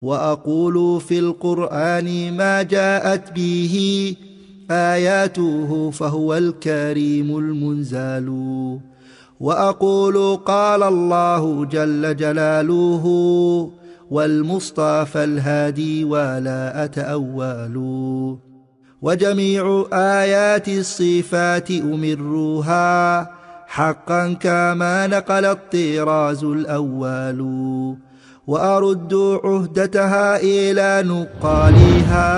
وأقول في القرآن ما جاءت به آياته فهو الكريم المنزال. وأقول قال الله جل جلاله والمصطفى الهادي ولا أتأول. وجميع آيات الصفات أمرها حقا كما نقل الطراز الأول. وأرد عهدتها إلى نقالها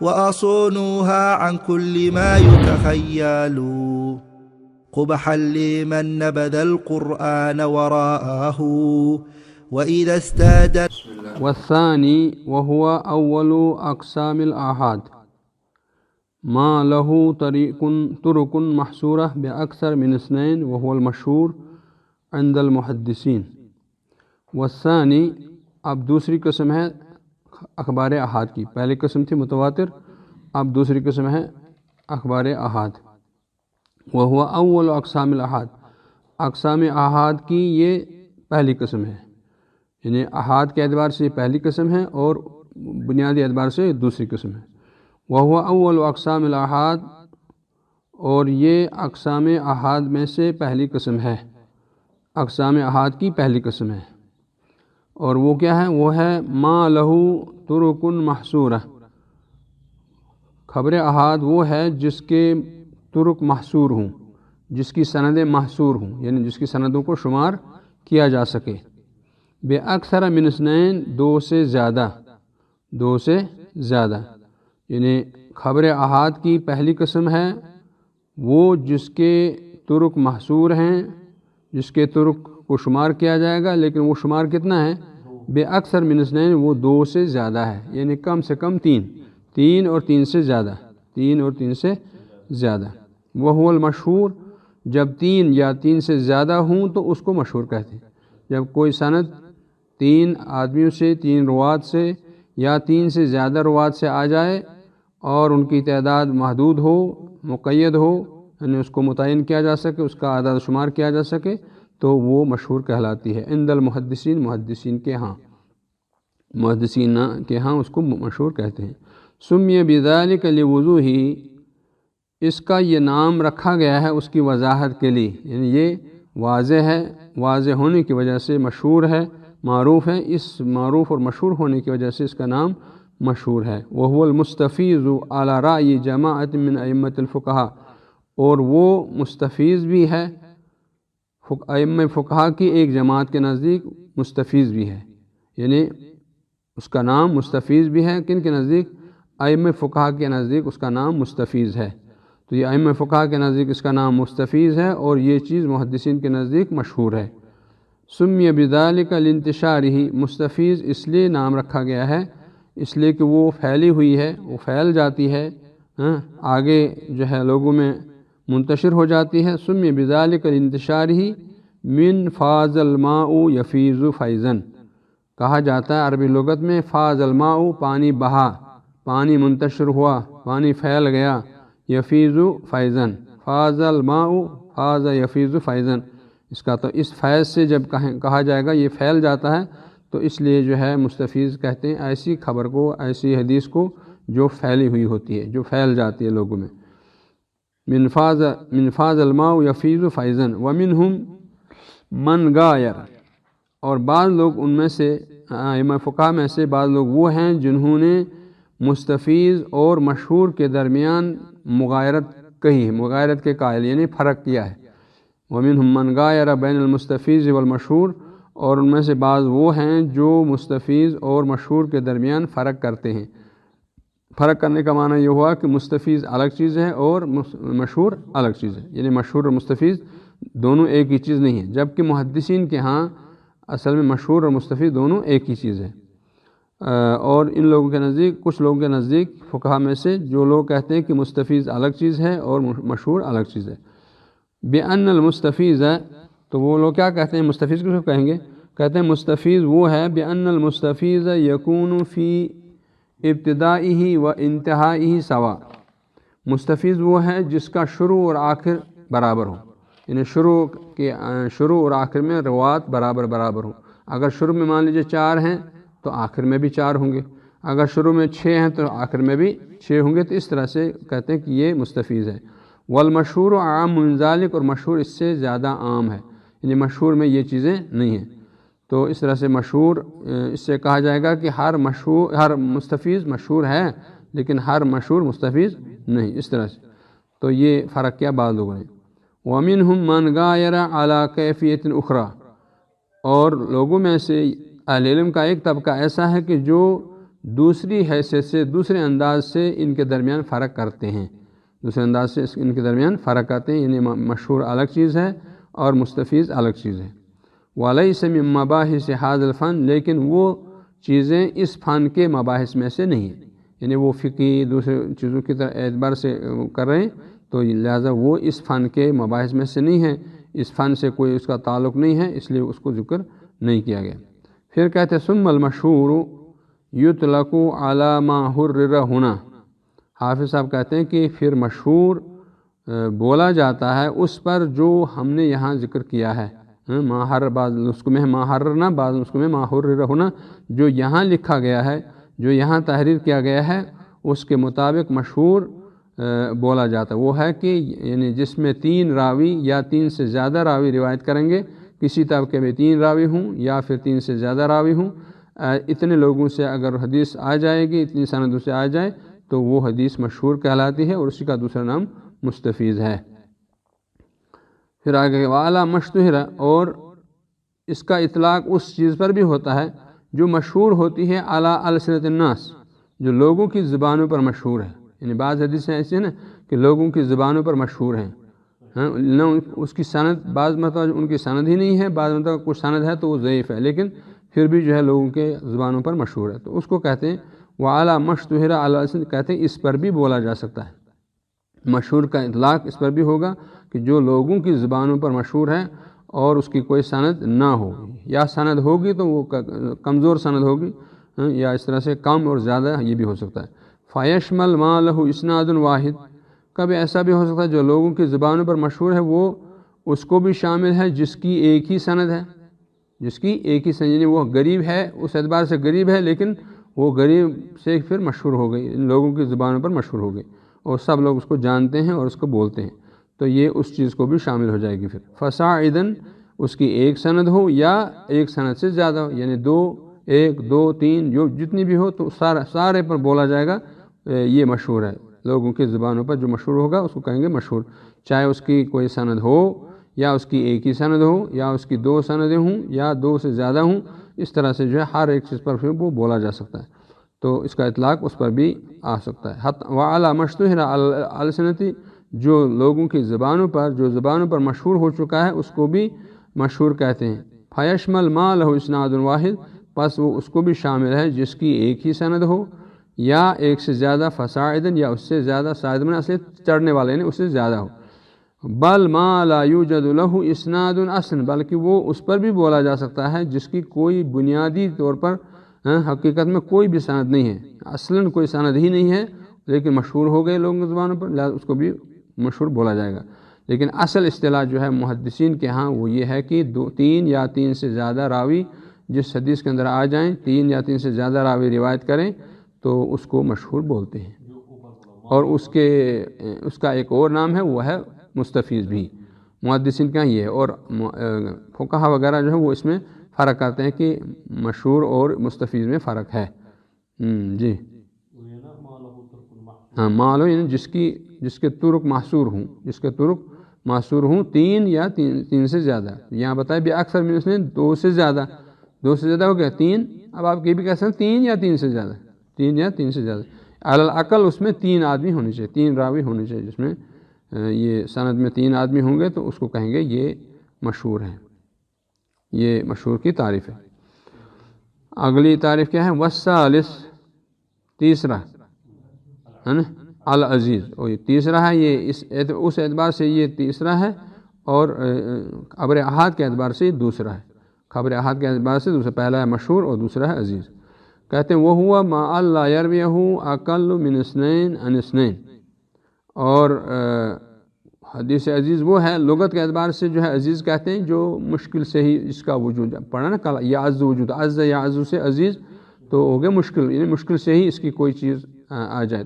وأصونها عن كل ما يتخيل. قبحا لمن نبذ القرآن وراءه وإذا استاد. والثاني وهو أول أقسام الآحاد ما له طرق محصورة بأكثر من اثنين وهو المشهور عند المحدثين. والثانی اب دوسری قسم ہے اخبار احاد کی. پہلی قسم تھی متواتر، اب دوسری قسم ہے اخبار احاد. وہو اول اقسام الاحاد، اقسام احاد کی یہ پہلی قسم ہے، یعنی احاد کے اعتبار سے پہلی قسم ہے اور بنیادی اعتبار سے دوسری قسم ہے. وہو اول اقسام الاحاد، اور یہ اقسام احاد میں سے پہلی قسم ہے، اقسام احاد کی پہلی قسم ہے. اور وہ کیا ہے؟ وہ ہے ما لہو طرق محصورہ. خبر احاد وہ ہے جس کے طرق محصور ہوں، جس کی سندیں محصور ہوں، یعنی جس کی سندوں کو شمار کیا جا سکے. بے اکثر من اثنین، دو سے زیادہ، دو سے زیادہ. یعنی خبر احاد کی پہلی قسم ہے وہ جس کے طرق محصور ہیں، جس کے طرق کو شمار کیا جائے گا، لیکن وہ شمار کتنا ہے؟ بے اکثر من اثنین، وہ دو سے زیادہ ہے، یعنی کم سے کم تین اور تین سے زیادہ، تین اور تین سے زیادہ. وہ المشہور، جب تین یا تین سے زیادہ ہوں تو اس کو مشہور کہتے ہیں. جب کوئی سند تین آدمیوں سے، تین روات سے یا تین سے زیادہ روات سے آ جائے اور ان کی تعداد محدود ہو، مقید ہو، یعنی اس کو متعین کیا جا سکے، اس کا اعداد و شمار کیا جا سکے، تو وہ مشہور کہلاتی ہے. عند المحدثین، محدثین کے ہاں، محدثین کے ہاں اس کو مشہور کہتے ہیں. سمی بذالک لوضوحہ، اس کا یہ نام رکھا گیا ہے اس کی وضاحت کے لیے، یعنی یہ واضح ہے، واضح ہونے کی وجہ سے مشہور ہے، معروف ہے. اس معروف اور مشہور ہونے کی وجہ سے اس کا نام مشہور ہے. وہو المستفیض علی رأی جماعت من ائمۃ الفقہاء، اور وہ مستفیض بھی ہے ائمہ فقہا کی ایک جماعت کے نزدیک، مستفیض بھی ہے، یعنی اس کا نام مستفیض بھی ہے. کن کے نزدیک؟ ائمہ فقہا کے نزدیک اس کا نام مستفیض ہے. تو یہ ائمہ فقہا کے نزدیک اس کا نام مستفیض ہے اور یہ چیز محدثین کے نزدیک مشہور ہے. سمی بذالک لانتشارہ، مستفیض اس لیے نام رکھا گیا ہے اس لیے کہ وہ پھیلی ہوئی ہے، وہ پھیل جاتی ہے، آگے جو ہے لوگوں میں منتشر ہو جاتی ہے. سمی بذالک لانتشارہ من فاض الماء یفیض فیضاً، کہا جاتا ہے عربی لغت میں فاض الماء، پانی بہا، پانی منتشر ہوا، پانی پھیل گیا. یفیض فیضاً، فاض الماء فاض یفیض فیضاً، اس کا تو اس فیض سے جب کہا جائے گا یہ پھیل جاتا ہے تو اس لیے جو ہے مستفیض کہتے ہیں ایسی خبر کو، ایسی حدیث کو جو پھیلی ہوئی ہوتی ہے، جو پھیل جاتی ہے لوگوں میں. من فاض الماء یفیض فیضاً. ومنہم من غایر، اور بعض لوگ ان میں سے ائمہ فقہا میں سے بعض لوگ وہ ہیں جنہوں نے مستفیض اور مشہور کے درمیان مغایرت کہی ہے، مغایرت کے قائل، یعنی فرق کیا ہے. ومنہم من غایر بین المستفیض والمشہور، اور ان میں سے بعض وہ ہیں جو مستفیض اور مشہور کے درمیان فرق کرتے ہیں. فرق کرنے کا معنی یہ ہوا کہ مستفیض الگ چیز ہے اور مشہور الگ چیز ہے، یعنی مشہور اور مستفیض دونوں ایک ہی چیز نہیں ہے. جبکہ محدثین کے ہاں اصل میں مشہور اور مستفیض دونوں ایک ہی چیز ہے. اور ان لوگوں کے نزدیک، کچھ لوگوں کے نزدیک فقہا میں سے جو لوگ کہتے ہیں کہ مستفیض الگ چیز ہے اور مشہور الگ چیز ہے. بأن المستفیض، تو وہ لوگ کیا کہتے ہیں؟ مستفیض کس کو کہیں گے؟ کہتے ہیں مستفیض وہ ہے بأن المستفیض یکون فی ابتدائہ و انتہائہ سوا. مستفیض وہ ہے جس کا شروع اور آخر برابر ہو، یعنی شروع اور آخر میں روات برابر ہو. اگر شروع میں مان لیجیے 4 ہیں تو آخر میں بھی 4 ہوں گے، اگر شروع میں 6 ہیں تو آخر میں بھی 6 ہوں گے، تو اس طرح سے کہتے ہیں کہ یہ مستفیض ہے۔ والمشہور عام من ذالک، اور مشہور اس سے زیادہ عام ہے، یعنی مشہور میں یہ چیزیں نہیں ہیں، تو اس طرح سے مشہور اس سے کہا جائے گا کہ ہر مستفیض مشہور ہے لیکن ہر مشہور مستفیض نہیں، اس طرح سے۔ تو یہ فرق کیا بعض لوگوں نے۔ وَمِنْهُمْ مَنْ غَایَرَ عَلَى کیفیۃ اخریٰ، اور لوگوں میں سے اہل علم کا ایک طبقہ ایسا ہے کہ جو دوسری حیثیت سے، دوسرے انداز سے ان کے درمیان فرق کرتے ہیں، دوسرے انداز سے ان کے درمیان فرق کرتے ہیں، یعنی مشہور الگ چیز ہے اور مستفیض الگ چیز ہے۔ وَلَيْسَ مِن مَبَاحِثِ هَذَا الْفَنِ، لیکن وہ چیزیں اس فن کے مباحث میں سے نہیں ہیں، یعنی وہ فقہی دوسرے چیزوں کی طرح اعتبار سے کر رہے ہیں، تو لہٰذا وہ اس فن کے مباحث میں سے نہیں ہے، اس فن سے کوئی اس کا تعلق نہیں ہے، اس لیے اس کو ذکر نہیں کیا گیا۔ پھر کہتے ہیں ثم المشہور یطلق علی ما حرر ہنا، حافظ صاحب کہتے ہیں کہ پھر مشہور بولا جاتا ہے اس پر جو ہم نے یہاں ذکر کیا ہے، ماہر، بعض نسخوں میں ماہرنا، بعض نسخوں میں ماہر ہونا، جو یہاں لکھا گیا ہے، جو یہاں تحریر کیا گیا ہے اس کے مطابق مشہور بولا جاتا ہے۔ وہ ہے کہ یعنی جس میں 3 راوی یا 3 سے زیادہ راوی روایت کریں گے، کسی طبقے میں 3 راوی ہوں یا پھر 3 سے زیادہ راوی ہوں، اتنے لوگوں سے اگر حدیث آ جائے گی، اتنی سندوں سے آ جائے تو وہ حدیث مشہور کہلاتی ہے، اور اسی کا دوسرا نام مستفیض ہے۔ پھر آگے وَعَلَى مَشْتُهِرَ، اور اس کا اطلاق اس چیز پر بھی ہوتا ہے جو مشہور ہوتی ہے عَلَى أَلْسِنَةِ النَّاسِ، جو لوگوں کی زبانوں پر مشہور ہے، یعنی بعض حدیثیں ایسی ہیں نا کہ لوگوں کی زبانوں پر مشہور ہیں، نہ اس کی سند، بعض مرتبہ ان کی سند ہی نہیں ہے، بعض مرتبہ کچھ سند ہے تو وہ ضعیف ہے، لیکن پھر بھی جو ہے لوگوں کے زبانوں پر مشہور ہے، تو اس کو کہتے ہیں وَعَلَى مَشْتُهِرَ عَلَى أَلْسِنَةِ، کہتے ہیں اس پر بھی بولا جا سکتا ہے، مشہور کا اطلاق اس پر بھی ہوگا کہ جو لوگوں کی زبانوں پر مشہور ہے اور اس کی کوئی سند نہ ہو، یا سند ہوگی تو وہ کمزور سند ہوگی، یا اس طرح سے کم اور زیادہ یہ بھی ہو سکتا ہے۔ فَيَشْمَلْ مَا لَهُ إِسْنَادٌ واحد، کبھی ایسا بھی ہو سکتا ہے جو لوگوں کی زبانوں پر مشہور ہے وہ اس کو بھی شامل ہے جس کی ایک ہی سند ہے، جس کی ایک ہی سند، یعنی وہ غریب ہے، اس اعتبار سے غریب ہے، لیکن وہ غریب سے پھر مشہور ہو گئی، لوگوں کی زبانوں پر مشہور ہو گئی اور سب لوگ اس کو جانتے ہیں اور اس کو بولتے ہیں، تو یہ اس چیز کو بھی شامل ہو جائے گی۔ پھر فصاعداً، اس کی ایک سند ہو یا ایک سند سے زیادہ ہو، یعنی 2، 1، 2، 3 جو جتنی بھی ہو تو سارے پر بولا جائے گا یہ مشہور ہے، لوگوں کی زبانوں پر جو مشہور ہوگا اس کو کہیں گے مشہور، چاہے اس کی کوئی سند ہو یا اس کی ایک ہی سند ہو یا اس کی 2 سندیں ہوں یا 2 سے زیادہ ہوں، اس طرح سے جو ہے ہر ایک چیز پر وہ بولا جا سکتا ہے، تو اس کا اطلاق اس پر بھی آ سکتا ہے۔ وَعَلَى مَشْتُهِرَ عَلَى الْأَلْسِنَةِ، جو لوگوں کی زبانوں پر، جو زبانوں پر مشہور ہو چکا ہے اس کو بھی مشہور کہتے ہیں۔ فَيَشْمَلْ مَا لَهُ إِسْنَادٌ واحد، پس وہ اس کو بھی شامل ہے جس کی ایک ہی سند ہو یا ایک سے زیادہ، فصاعداً یا اس سے زیادہ، صاعد میں اصل چڑھنے والے یعنی اس سے زیادہ ہو۔ بل ما لا یوجد له اسناد اصلا، بلکہ وہ اس پر بھی بولا جا سکتا ہے جس کی کوئی بنیادی طور پر حقیقت میں کوئی بھی سند نہیں ہے، اصلاً کوئی سند ہی نہیں ہے، لیکن مشہور ہو گئے لوگوں کی زبانوں پر، لہٰذا اس کو بھی مشہور بولا جائے گا۔ لیکن اصل اصطلاح جو ہے محدثین کے ہاں وہ یہ ہے کہ 3 یا 3 سے زیادہ راوی جس حدیث کے اندر آ جائیں، 3 یا 3 سے زیادہ راوی روایت کریں تو اس کو مشہور بولتے ہیں، اور اس کا ایک اور نام ہے وہ ہے مستفیض بھی، محدثین کا یہ ہے، اور فقہا وغیرہ جو ہے وہ اس میں فرق کرتے ہیں کہ مشہور اور مستفیض میں فرق ہے۔ جی ہاں، مالو یعنی جس کے طرق محصور ہوں، جس کے طرق محصور ہوں 3 یا 3 سے زیادہ، یہاں بتائے بھی اکثر میں اس نے 2 سے زیادہ ہو گیا 3، اب آپ یہ بھی کہہ سکتے ہیں 3 یا 3 سے زیادہ، 3 یا 3 سے زیادہ، علی الاقل اس میں 3 آدمی ہونے چاہیے، 3 راوی ہونے چاہیے، جس میں یہ سند میں 3 آدمی ہوں گے تو اس کو کہیں گے یہ مشہور ہے، یہ مشہور کی تعریف ہے۔ اگلی تعریف کیا ہے؟ والثالث، تیسرا ہے نا، العزیز، اور یہ تیسرا ہے، یہ اس اعتبار سے یہ تیسرا ہے، اور خبر احاد کے اعتبار سے یہ دوسرا ہے، خبر احاد کے اعتبار سے دوسرا، پہلا ہے مشہور اور دوسرا ہے عزیز۔ کہتے ہیں وہ ہوا ما اللہ یرویہ اقل من اثنین عن اثنین، اور حدیث عزیز وہ ہے لغت کے اعتبار سے جو ہے عزیز کہتے ہیں جو مشکل سے ہی اس کا وجود پڑھا نا کل، یا عز وجود، عز یا عز سے عزیز، تو ہو گیا مشکل، یعنی مشکل سے ہی اس کی کوئی چیز آ جائے،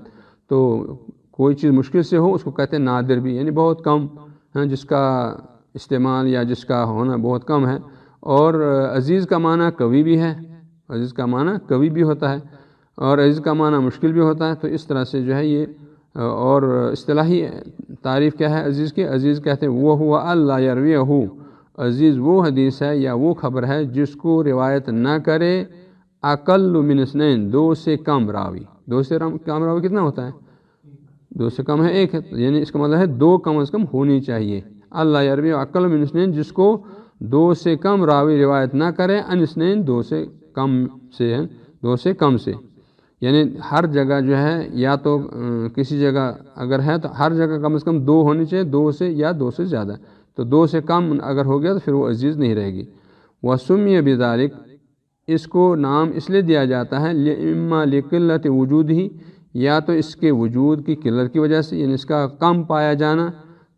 تو کوئی چیز مشکل سے ہو اس کو کہتے ہیں نادر بھی، یعنی بہت کم جس کا استعمال یا جس کا ہونا بہت کم ہے۔ اور عزیز کا معنی قوی بھی ہے، عزیز کا معنی قوی بھی ہوتا ہے، اور عزیز کا معنی مشکل بھی ہوتا ہے۔ تو اس طرح سے جو ہے یہ، اور اصطلاحی تعریف کیا ہے عزیز کی؟ عزیز کہتے ہیں وہ ہوا اللہ یرویہ، عزیز وہ حدیث ہے یا وہ خبر ہے جس کو روایت نہ کرے اقل من اثنین، دو سے کم راوی۔ دو سے کم راوی کتنا ہوتا ہے؟ دو سے کم ہے ایک ہے، یعنی اس کا مطلب ہے دو کم از کم ہونی چاہیے۔ اللہ یروی اقل من اثنین، جس کو دو سے کم راوی روایت نہ کرے، ان اثنین دو سے کم سے ہے، دو سے کم سے، یعنی ہر جگہ جو ہے یا تو کسی جگہ اگر ہے تو ہر جگہ کم از کم دو ہونی چاہیے، دو سے یا دو سے زیادہ، تو دو سے کم اگر ہو گیا تو پھر وہ عزیز نہیں رہے گی۔ وسمی بذالک، اس کو نام اس لیے دیا جاتا ہے اما لقلت وجود ہی، یا تو اس کے وجود کی قلت کی وجہ سے، یعنی اس کا کم پایا جانا،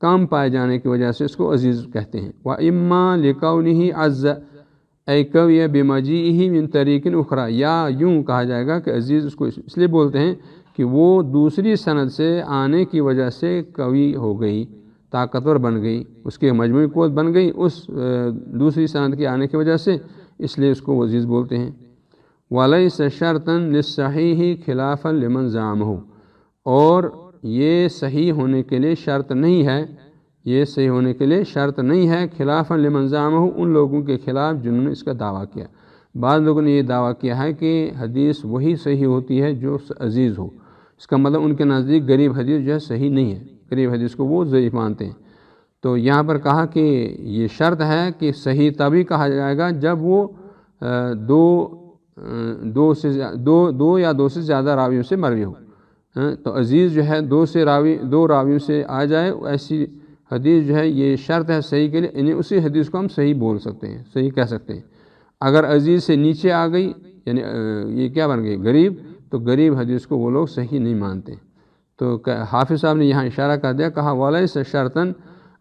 کم پائے جانے کی وجہ سے اس کو عزیز کہتے ہیں۔ وَإِمَّا لِقَوْنِهِ عَزَّ اے قوی بِمَجِيئِهِ مِن طریق اخری، یا یوں کہا جائے گا کہ عزیز اس کو اس لیے بولتے ہیں کہ وہ دوسری سند سے آنے کی وجہ سے قوی ہو گئی، طاقتور بن گئی، اس کی مجموعی قوت بن گئی اس دوسری سند کے آنے کی وجہ سے، اس لیے اس کو عزیز بولتے ہیں۔ وَلَيْسَ شَرْطًا لِلصَّحِيحِ خِلَافًا لِمَنْ زَعَمَهُ، اور یہ صحیح ہونے کے لیے شرط نہیں ہے، یہ صحیح ہونے کے لیے شرط نہیں ہے خلافاً لمن زعمہ، ان لوگوں کے خلاف جنہوں نے اس کا دعویٰ کیا۔ بعض لوگوں نے یہ دعویٰ کیا ہے کہ حدیث وہی صحیح ہوتی ہے جو عزیز ہو، اس کا مطلب ان کے نزدیک غریب حدیث جو ہے صحیح نہیں ہے، غریب حدیث کو وہ ضعیف مانتے ہیں۔ تو یہاں پر کہا کہ یہ شرط ہے کہ صحیح تبھی کہا جائے گا جب وہ دو یا دو سے زیادہ راویوں سے مروی ہو۔ تو عزیز جو ہے دو راویوں سے آ جائے، ایسی حدیث جو ہے یہ شرط ہے صحیح کے لیے، یعنی اسی حدیث کو ہم صحیح بول سکتے ہیں، صحیح کہہ سکتے ہیں۔ اگر عزیز سے نیچے آ گئی، یعنی یہ کیا بن گئی؟ غریب، تو غریب حدیث کو وہ لوگ صحیح نہیں مانتے۔ تو حافظ صاحب نے یہاں اشارہ کر دیا، کہا وَلَيْسَ شَرْطًا،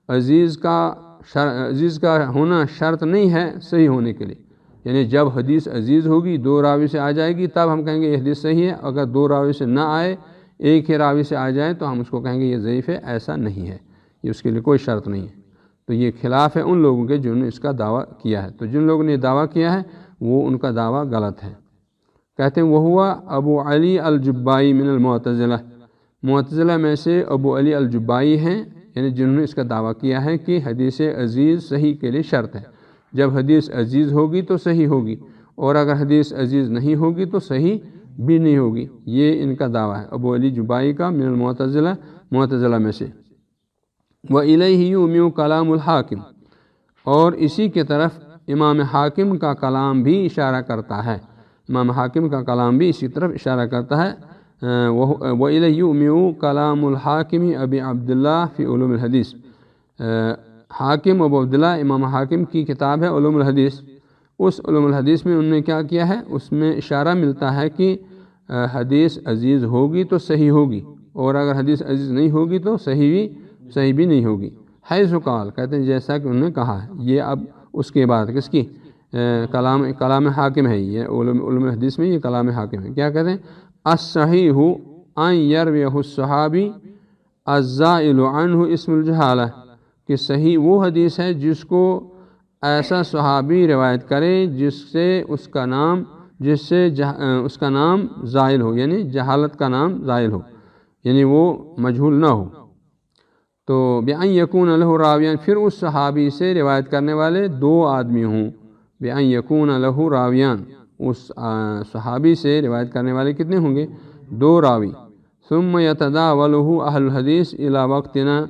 عزیز کا ہونا شرط نہیں ہے صحیح ہونے کے لیے، یعنی جب حدیث عزیز ہوگی دو راوی سے آ جائے گی تب ہم کہیں گے یہ حدیث صحیح ہے، اگر دو راوی سے نہ آئے ایک ہی راوی سے آ جائے تو ہم اس کو کہیں گے یہ ضعیف ہے، ایسا نہیں ہے، یہ اس کے لیے کوئی شرط نہیں ہے۔ تو یہ خلاف ہے ان لوگوں کے جنہوں نے اس کا دعویٰ کیا ہے، تو جن لوگوں نے دعویٰ کیا ہے وہ ان کا دعویٰ غلط ہے۔ کہتے ہیں وہ ہوا ابو علی الجبائی من المعتزلہ، معتزلہ میں سے ابو علی الجبائی ہیں، یعنی جنہوں نے اس کا دعویٰ کیا ہے کہ حدیث عزیز صحیح کے لیے شرط ہے، جب حدیث عزیز ہوگی تو صحیح ہوگی، اور اگر حدیث عزیز نہیں ہوگی تو صحیح بھی نہیں ہوگی، یہ ان کا دعویٰ ہے ابو علی جبائی کا من المعتزلہ، معتزلہ میں سے۔ وَإِلَيْهِ يُؤْمِعُ كَلَامُ الْحَاكِمِ، اور اسی کی طرف امام حاکم کا کلام بھی اشارہ کرتا ہے، امام حاکم کا کلام بھی اسی طرف اشارہ کرتا ہے۔ وَإِلَيْهِ يُؤْمِعُ كَلَامُ الْحَاكِمِ ابی عبداللہ فی علوم الحدیث، حاکم ابو عبداللہ امام حاکم کی کتاب ہے علوم الحدیث، اس علوم الحدیث میں انہوں نے کیا کیا ہے، اس میں اشارہ ملتا ہے کہ حدیث عزیز ہوگی تو صحیح ہوگی، اور اگر حدیث عزیز نہیں ہوگی تو صحیح بھی نہیں ہوگی۔ حیث قال، کہتے ہیں جیسا کہ انہوں نے کہا ہے، یہ اب اس کے بعد کس کی کلام حاکم ہے، یہ علوم الحدیث میں یہ کلام حاکم ہے۔ کیا کہتے ہیں؟ الصحیح ان یرویہ الصحابی الزائل عنہ اسم الجہالہ، کہ صحیح وہ حدیث ہے جس کو ایسا صحابی روایت کرے جس سے اس کا نام زائل ہو، یعنی جہالت کا نام زائل ہو، یعنی وہ مجہول نہ ہو۔ تو بِأَن يَكُونَ لَهُ راویان، پھر اس صحابی سے روایت کرنے والے دو آدمی ہوں، بِأَن يَكُونَ لَهُ راویان، اس صحابی سے روایت کرنے والے کتنے ہوں گے؟ دو راوی۔ ثم يتداولہ اہل الحدیث الی وقتنا،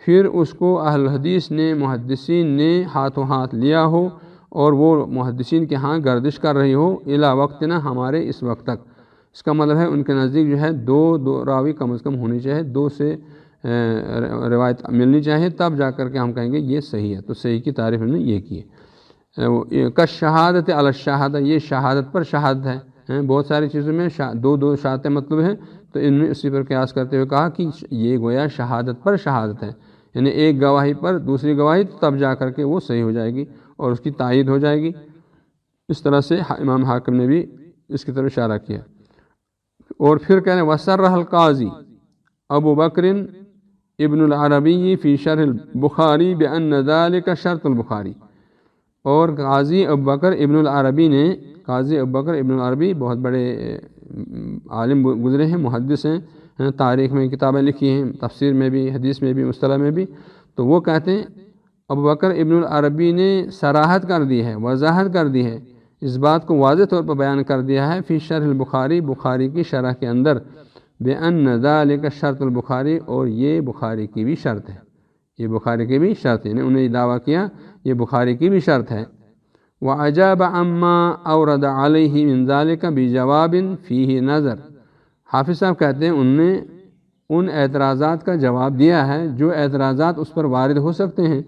پھر اس کو اہل الحدیث نے، محدثین نے ہاتھوں ہاتھ لیا ہو، اور وہ محدثین کے ہاں گردش کر رہی ہو، الی وقتنا، ہمارے اس وقت تک۔ اس کا مطلب ہے ان کے نزدیک جو ہے دو راوی کم از کم ہونی چاہیے، دو سے روایت ملنی چاہیے، تب جا کر کے ہم کہیں گے یہ صحیح ہے۔ تو صحیح کی تعریف انہوں نے یہ کی ہے۔ کالشہادۃ علی الشہادہ، یہ شہادت پر شہادت ہے، بہت ساری چیزوں میں دو شہادتیں مطلب ہیں، تو ان میں اسی پر قیاس کرتے ہوئے کہا کہ یہ گویا شہادت پر شہادت ہے، یعنی ایک گواہی پر دوسری گواہی، تب جا کر کے وہ صحیح ہو جائے گی اور اس کی تائید ہو جائے گی۔ اس طرح سے امام حاکم نے بھی اس کی طرف اشارہ کیا. اور پھر کہنے وصرح القاضی ابو بکر ابن العربی فی شرح البخاری بأن ذلك شرط البخاری. اور قاضی ابو بکر ابن العربی نے، قاضی ابو بکر ابن العربی بہت بڑے عالم گزرے ہیں، محدث ہیں، تاریخ میں کتابیں لکھی ہیں، تفسیر میں بھی، حدیث میں بھی، مصطلح میں بھی. تو وہ کہتے ہیں ابو بکر ابن العربی نے صراحت کر دی ہے، وضاحت کر دی ہے، اس بات کو واضح طور پر بیان کر دیا ہے فی شرح البخاری، بخاری کی شرح کے اندر، بأن ذلك شرط البخاری، اور یہ بخاری کی بھی شرط ہے، یہ بخاری کی بھی شرط ہے. انہیں یہ دعویٰ کیا یہ بخاری کی بھی شرط ہے. وَأَجَابَ عَمَّا أَوْرَدَ عَلَيْهِ مِنْ ذَلِكَ بِجَوَابٍ فِيهِ نظر. حافظ صاحب کہتے ہیں انہوں نے ان اعتراضات کا جواب دیا ہے جو اعتراضات اس پر وارد ہو سکتے ہیں،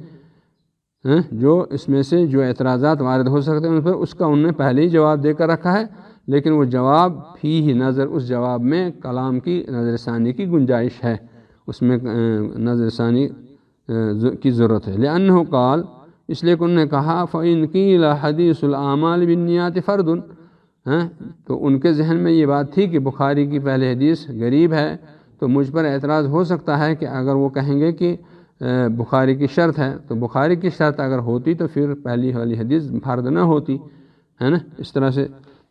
جو اس میں سے جو اعتراضات وارد ہو سکتے ہیں ان پر، اس کا انہوں نے پہلے ہی جواب دے کر رکھا ہے. لیکن وہ جواب فیہ نظر، اس جواب میں کلام کی نظر ثانی کی گنجائش ہے، اس میں نظر ثانی کی ضرورت ہے. لأنہ قال، اس لیے کہ انہوں نے کہا فَإِنْ قِيلَ حَدِيثُ الْأَعْمَالِ بِالنِّيَّاتِ فَرْدٌ، تو ان کے ذہن میں یہ بات تھی کہ بخاری کی پہلی حدیث غریب ہے. تو مجھ پر اعتراض ہو سکتا ہے کہ اگر وہ کہیں گے کہ بخاری کی شرط ہے، تو بخاری کی شرط اگر ہوتی تو پھر پہلی والی حدیث فرد نہ ہوتی، ہے نا، اس طرح سے.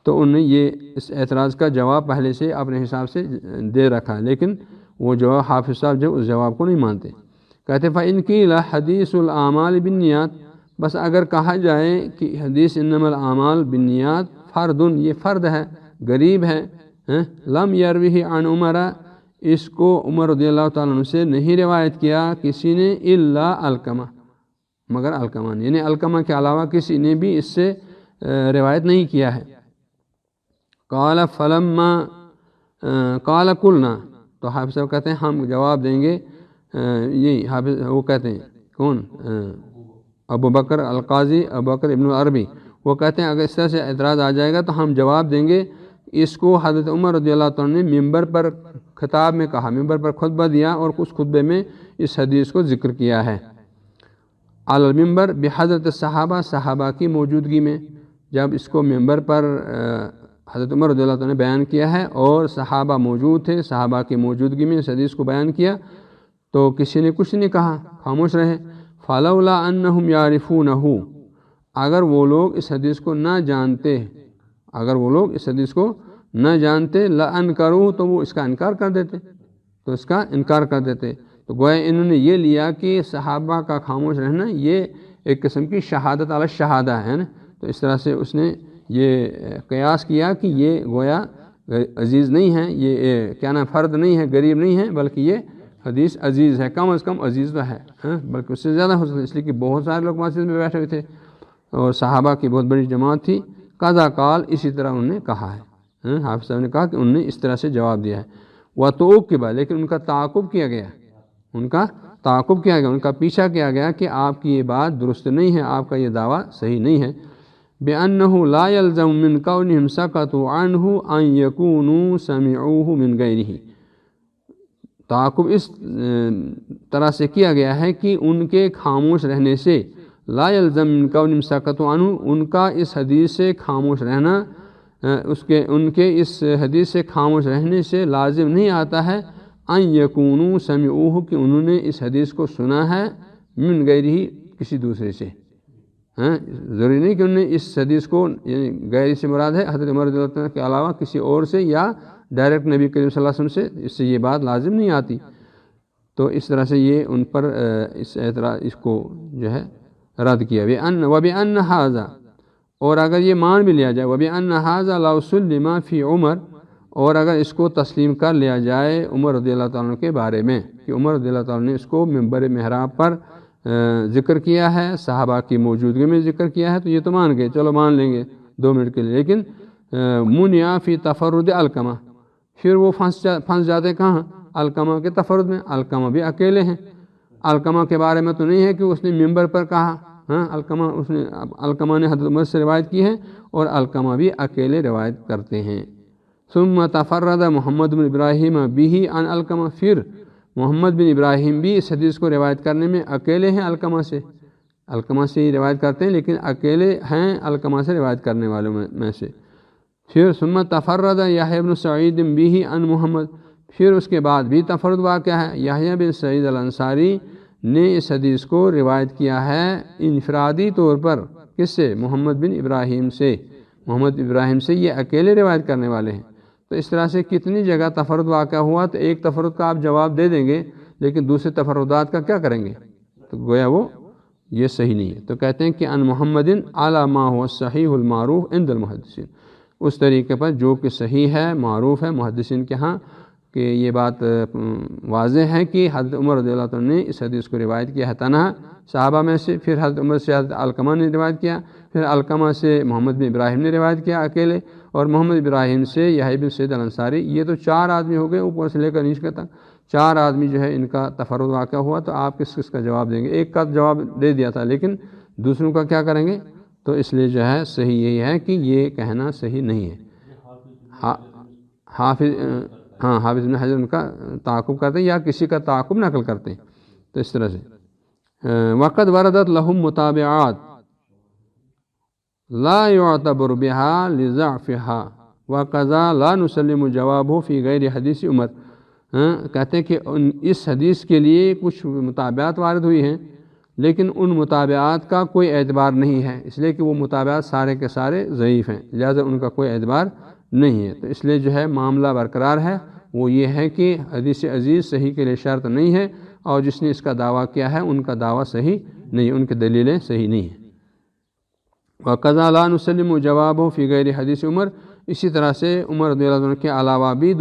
تو انہوں نے یہ اس اعتراض کا جواب پہلے سے اپنے حساب سے دے رکھا، لیکن وہ جواب حافظ صاحب جو اس جواب کو نہیں مانتے. کہتے فَإِنْ قِيلَ حَدِيثُ الْأَعْمَالِ بِالنِّيَّاتِ، بس اگر کہا جائے کہ حدیث انما الاعمال بالنیات فردن، یہ فرد ہے، غریب ہے، لم یروہ عن عمر، اس کو عمر رضی اللہ تعالیٰ عنہ سے نہیں روایت کیا کسی نے، الا علقمہ، مگر علقمہ نے، یعنی علقمہ کے علاوہ کسی نے بھی اس سے روایت نہیں کیا ہے. قال فلما قال قلنا، تو حافظ صاحب کہتے ہیں ہم جواب دیں گے، یہی حافظ وہ کہتے ہیں کون، ابو بکر القاضی ابو بکر ابن العربی، وہ کہتے ہیں اگر اس طرح سے اعتراض آ جائے گا تو ہم جواب دیں گے اس کو حضرت عمر رضی اللہ تعالیٰ نے ممبر پر خطاب میں کہا، ممبر پر خطبہ دیا اور اس خطبے میں اس حدیث کو ذکر کیا ہے. علی الممبر بحضرت صحابہ، صحابہ کی موجودگی میں، جب اس کو ممبر پر حضرت عمر رضی اللہ تعالیٰ نے بیان کیا ہے اور صحابہ موجود تھے، صحابہ کی موجودگی میں اس حدیث کو بیان کیا، تو کسی نے کچھ نہیں کہا، خاموش رہے. فلولا انہم یعرفونہ، اگر وہ لوگ اس حدیث کو نہ جانتے، اگر وہ لوگ اس حدیث کو نہ جانتے، لانکروا، تو وہ اس کا انکار کر دیتے، تو اس کا انکار کر دیتے. تو گویا انہوں نے یہ لیا کہ صحابہ کا خاموش رہنا یہ ایک قسم کی شہادت علی الشہادہ ہے نا. تو اس طرح سے اس نے یہ قیاس کیا کہ یہ گویا عزیز نہیں ہے، یہ کیا نام فرد نہیں ہے، غریب نہیں ہے، بلکہ یہ حدیث عزیز ہے، کم از کم عزیز تو ہے، بلکہ اس سے زیادہ ہو سکتا ہے، اس لیے کہ بہت سارے لوگ مسجد میں بیٹھے ہوئے تھے اور صحابہ کی بہت بڑی جماعت تھی. قضا قال، اسی طرح انہوں نے کہا ہے، حافظ صاحب نے کہا کہ انہوں نے اس طرح سے جواب دیا ہے. وَتُعُقِّبَ، لیکن ان کا تعاقب کیا گیا، ان کا تعاقب کیا گیا، ان کا پیچھا کیا گیا کہ آپ کی یہ بات درست نہیں ہے، آپ کا یہ دعویٰ صحیح نہیں ہے. بِأَنَّهُ لَا يَلْزَمُ مِنْ كَوْنِهِمْ سَكَتُوا عَنْهُ أَنْ يَكُونُوا سَمِعُوهُ مِنْ غَيْرِهِ. تعاقب اس طرح سے کیا گیا ہے کہ ان کے خاموش رہنے سے، لا يلزم من كونهم سكتوا عنه، ان کا اس حدیث سے خاموش رہنا، ان کے اس حدیث سے خاموش رہنے سے لازم نہیں آتا ہے ان یکونوا سمعوه، کہ انہوں نے اس حدیث کو سنا ہے، من غیرہ، کسی دوسرے سے. ضروری نہیں کہ انہوں نے اس حدیث کو، یعنی غیر سے مراد ہے حضرت عمر رضی اللہ عنہ کے علاوہ کسی اور سے، یا ڈائریکٹ نبی کریم صلی اللہ علیہ وسلم سے، اس سے یہ بات لازم نہیں آتی. تو اس طرح سے یہ ان پر اس اعتراض اس کو جو ہے رد کیا. وَبِأَنَّ هَذَا، اور اگر یہ مان بھی لیا جائے، وَبِأَنَّ هَذَا لَوْ سُلِّمَ فِي عمر، اور اگر اس کو تسلیم کر لیا جائے عمر رضی اللہ تعالیٰ کے بارے میں کہ عمر رضی اللہ تعالیٰ نے اس کو منبر محراب پر ذکر کیا ہے، صحابہ کی موجودگی میں ذکر کیا ہے، تو یہ تو مان گئے، چلو مان لیں گے 2 منٹ کے لیے. لیکن منع فی تفرد علقمہ، پھر وہ پھنس جاتے کہاں، علقمہ کے تفرد میں. علقمہ بھی اکیلے ہیں، علقمہ کے بارے میں تو نہیں ہے کہ اس نے منبر پر کہا، علقمہ نے حضرت عمر سے روایت کی ہے اور علقمہ بھی اکیلے روایت کرتے ہیں. ثم تفرد محمد بن ابراہیم بھی عن علقمہ، پھر محمد بن ابراہیم بھی اس حدیث کو روایت کرنے میں اکیلے ہیں علقمہ سے. علقمہ سے ہی روایت کرتے ہیں لیکن اکیلے ہیں علقمہ سے روایت کرنے والوں میں سے. پھر ثم تفرد یحییٰ بن سعید بہ عن محمد، پھر اس کے بعد بھی تفرد واقع ہے، یحییٰ بن سعید الانصاری نے اس حدیث کو روایت کیا ہے انفرادی طور پر، کس سے؟ محمد بن ابراہیم سے، محمد ابراہیم سے یہ اکیلے روایت کرنے والے ہیں۔ تو اس طرح سے کتنی جگہ تفرد واقع ہوا، تو ایک تفرد کا آپ جواب دے دیں گے لیکن دوسرے تفردات کا کیا کریں گے؟ تو گویا وہ یہ صحیح نہیں ہے۔ تو کہتے ہیں کہ ان محمد علی ما هو الصحیح المعروف عند المحدثین، اس طریقے پر جو کہ صحیح ہے، معروف ہے محدثین کے ہاں، کہ یہ بات واضح ہے کہ حضرت عمر رضی اللہ عنہ نے اس حدیث کو روایت کیا ہے تنہا صحابہ میں سے، پھر حضرت عمر سے حضرت علقمہ نے روایت کیا، پھر علقمہ سے محمد بن ابراہیم نے روایت کیا اکیلے، اور محمد ابراہیم سے یحییٰ بن سعید الانصاری۔ یہ تو 4 آدمی ہو گئے اوپر سے لے کر نیچے تک، 4 آدمی جو ہے ان کا تفرد واقع ہوا۔ تو آپ کس کا جواب دیں گے؟ ایک کا جواب دے دیا تھا لیکن دوسروں کا کیا کریں گے؟ تو اس لیے جو ہے صحیح یہی ہے کہ یہ کہنا صحیح نہیں ہے۔ حافظ ابن حجر ان کا تعاقب کرتے ہیں یا کسی کا تعاقب نقل کرتے ہیں۔ تو اس طرح سے وقد وردت لهم متابعات لا يعتبر بها لضعفها وقضا لا نسلم جوابه فی غیر حدیث عمر۔ کہتے ہیں کہ اس حدیث کے لیے کچھ متابعات وارد ہوئی ہیں لیکن ان متابعات کا کوئی اعتبار نہیں ہے، اس لیے کہ وہ متابعات سارے کے سارے ضعیف ہیں، لہذا ان کا کوئی اعتبار نہیں ہے۔ تو اس لیے جو ہے معاملہ برقرار ہے، وہ یہ ہے کہ حدیث عزیز صحیح کے لیے شرط نہیں ہے، اور جس نے اس کا دعویٰ کیا ہے ان کا دعویٰ صحیح نہیں، ان کی دلیلیں صحیح نہیں ہیں۔ وَقَضَى لَا نُسَلِّمُ جَوَابُهُ فِي غَيْرِ حدیث عمر، اسی طرح سے عمر رضی اللہ عنہ کے علاوہ بھی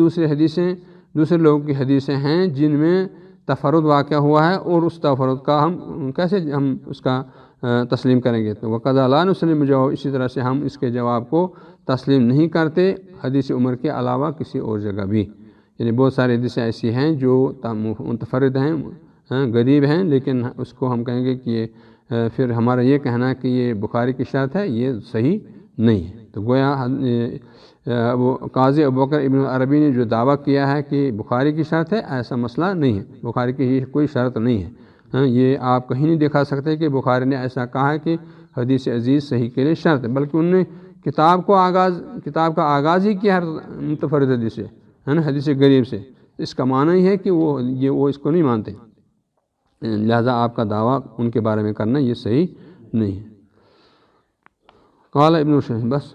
دوسرے لوگوں کی حدیثیں ہیں جن میں تفرد واقع ہوا ہے، اور اس تفرد کا ہم کیسے اس کا تسلیم کریں گے؟ تو وَقَضَى لَا نُسَلِّمُ جَوَابُهُ، اسی طرح سے ہم اس کے جواب کو تسلیم نہیں کرتے حدیث عمر کے علاوہ کسی اور جگہ بھی۔ یعنی بہت ساری حدیثیں ایسی ہیں جو منفرد ہیں، غریب ہیں، لیکن اس کو ہم کہیں گے کہ یہ پھر ہمارا یہ کہنا کہ یہ بخاری کی شرط ہے، یہ صحیح نہیں ہے۔ تو گویا قاضی ابوبکر ابن عربی نے جو دعویٰ کیا ہے کہ بخاری کی شرط ہے، ایسا مسئلہ نہیں ہے، بخاری کی یہ کوئی شرط نہیں ہے۔ یہ آپ کہیں نہیں دکھا سکتے کہ بخاری نے ایسا کہا ہے کہ حدیث عزیز صحیح کے لیے شرط ہے، بلکہ انہوں نے کتاب کا آغاز ہی کیا ہے متفرد حدیث سے، ہے نا، حدیث غریب سے۔ اس کا معنی ہی ہے کہ وہ اس کو نہیں مانتے، لہذا آپ کا دعویٰ ان کے بارے میں کرنا یہ صحیح نہیں ہے۔ قال ابن شہید، بس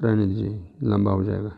رہنے دیجیے، لمبا ہو جائے گا۔